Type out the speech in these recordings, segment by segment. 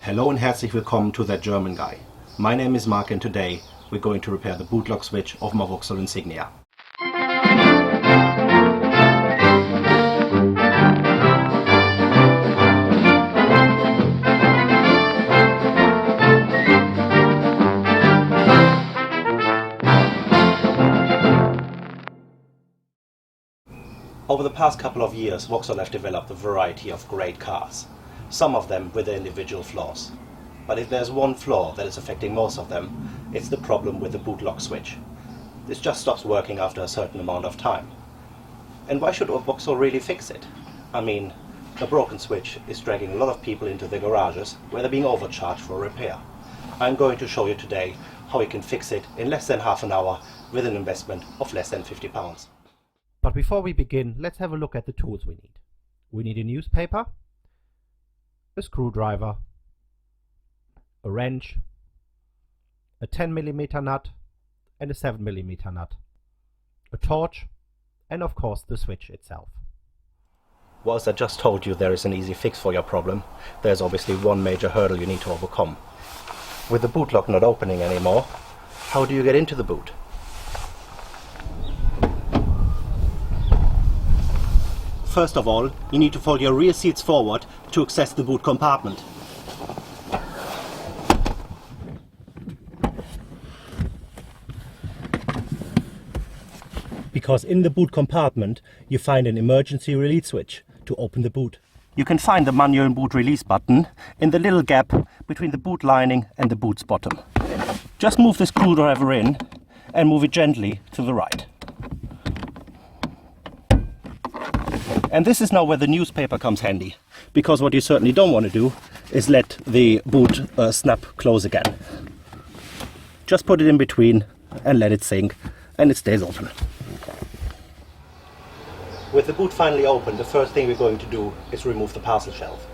Hello and herzlich willkommen to That German Guy. My name is Mark and today we're going to repair the bootlock switch of my Vauxhall Insignia. Over the past couple of years, Vauxhall have developed a variety of great cars, some of them with their individual flaws. But if there's one flaw that is affecting most of them, it's the problem with the bootlock switch. This just stops working after a certain amount of time. And why should Vauxhall really fix it? I mean, a broken switch is dragging a lot of people into their garages where they're being overcharged for repair. I'm going to show you today how you can fix it in less than half an hour with an investment of less than £50. But before we begin, let's have a look at the tools we need. We need a newspaper, a screwdriver, a wrench, a 10mm nut and a 7mm nut, a torch, and of course the switch itself. Whilst I just told you there is an easy fix for your problem, there's obviously one major hurdle you need to overcome. With the bootlock not opening anymore, how do you get into the boot? First of all, you need to fold your rear seats forward to access the boot compartment. Because in the boot compartment you find an emergency release switch to open the boot. You can find the manual and boot release button in the little gap between the boot lining and the boot's bottom. Just move the screwdriver in and move it gently to the right. And this is now where the newspaper comes handy, because what you certainly don't want to do is let the boot snap close again. Just put it in between and let it sink, and it stays open. With the boot finally open, the first thing we're going to do is remove the parcel shelf.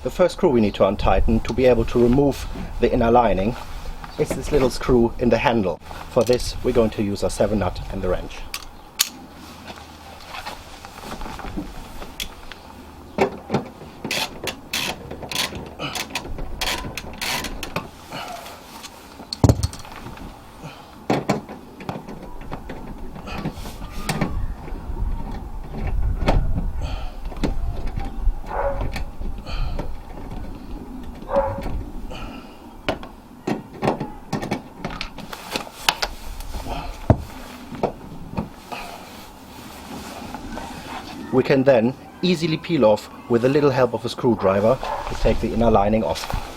The first screw we need to untighten to be able to remove the inner lining is this little screw in the handle. For this we're going to use our 7 nut and the wrench. We can then easily peel off with a little help of a screwdriver to take the inner lining off.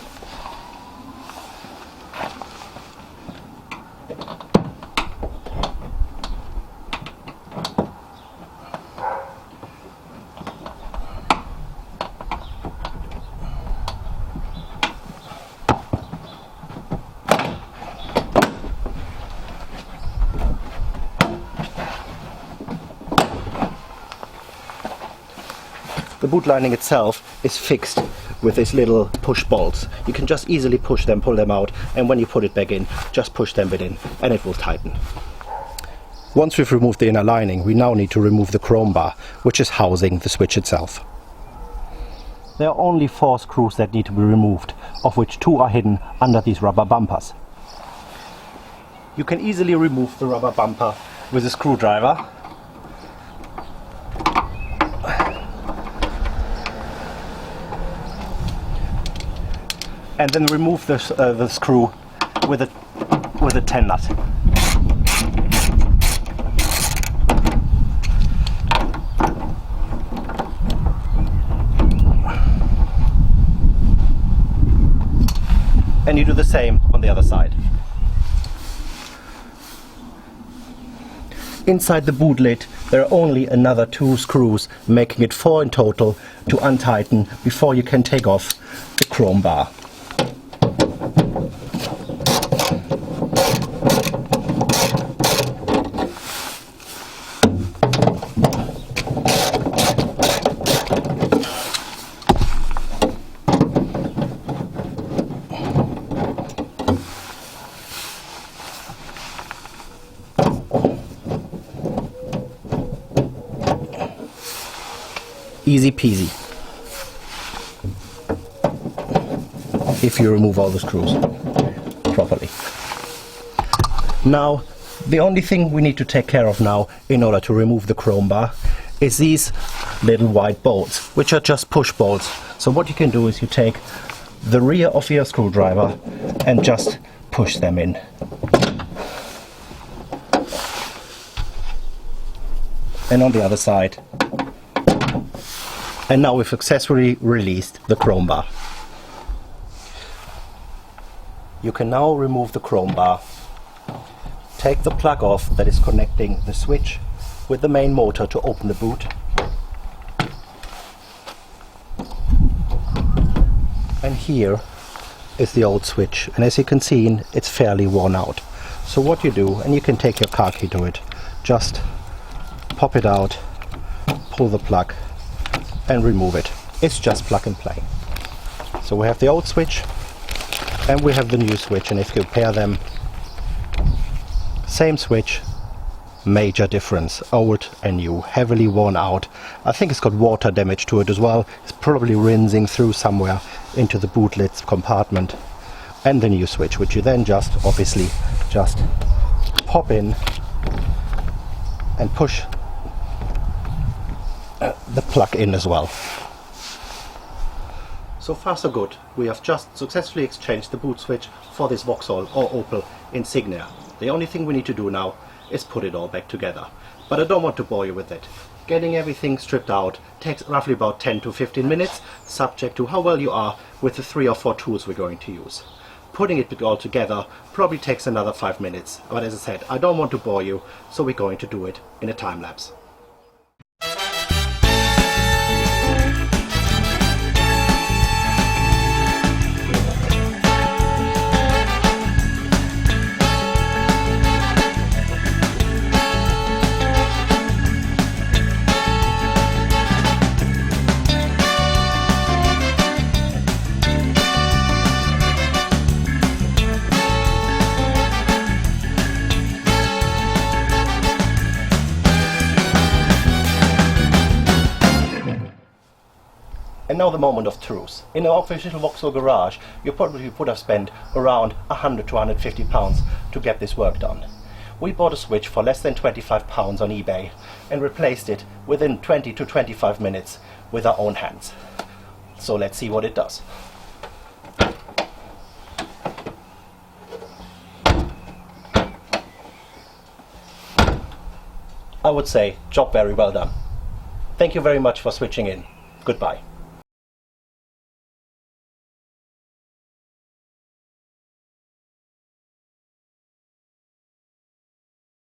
The boot lining itself is fixed with these little push bolts. You can just easily push them, pull them out, and when you put it back in, just push them in and it will tighten. Once we've removed the inner lining, we now need to remove the chrome bar, which is housing the switch itself. There are only 4 screws that need to be removed, of which 2 are hidden under these rubber bumpers. You can easily remove the rubber bumper with a screwdriver. And then remove the screw with a 10 nut. And you do the same on the other side. Inside the boot lid there are only another 2 screws, making it 4 in total to untighten before you can take off the chrome bar. Easy peasy. If you remove all the screws properly. Now, the only thing we need to take care of now in order to remove the chrome bar is these little white bolts, which are just push bolts. So what you can do is you take the rear of your screwdriver and just push them in. And on the other side. And now we've successfully released the chrome bar. You can now remove the chrome bar. Take the plug off that is connecting the switch with the main motor to open the boot. And here is the old switch, and as you can see, it's fairly worn out. So what you do, and you can take your car key to it, just pop it out, pull the plug and remove it. It's just plug and play. So we have the old switch and we have the new switch, and if you pair them, same switch, major difference, old and new, heavily worn out. I think it's got water damage to it as well. It's probably rinsing through somewhere into the boot lid compartment. And the new switch, which you then just obviously just pop in and push the plug in as well. So far so good. We have just successfully exchanged the boot switch for this Vauxhall or Opel Insignia. The only thing we need to do now is put it all back together. But I don't want to bore you with it. Getting everything stripped out takes roughly about 10 to 15 minutes, subject to how well you are with the 3 or 4 tools we're going to use. Putting it all together probably takes another 5 minutes. But as I said, I don't want to bore you, so we're going to do it in a time lapse. And now the moment of truth. In an official Vauxhall garage, you probably would have spent around 100 to 150 pounds to get this work done. We bought a switch for less than 25 pounds on eBay and replaced it within 20 to 25 minutes with our own hands. So let's see what it does. I would say, job very well done. Thank you very much for switching in. Goodbye.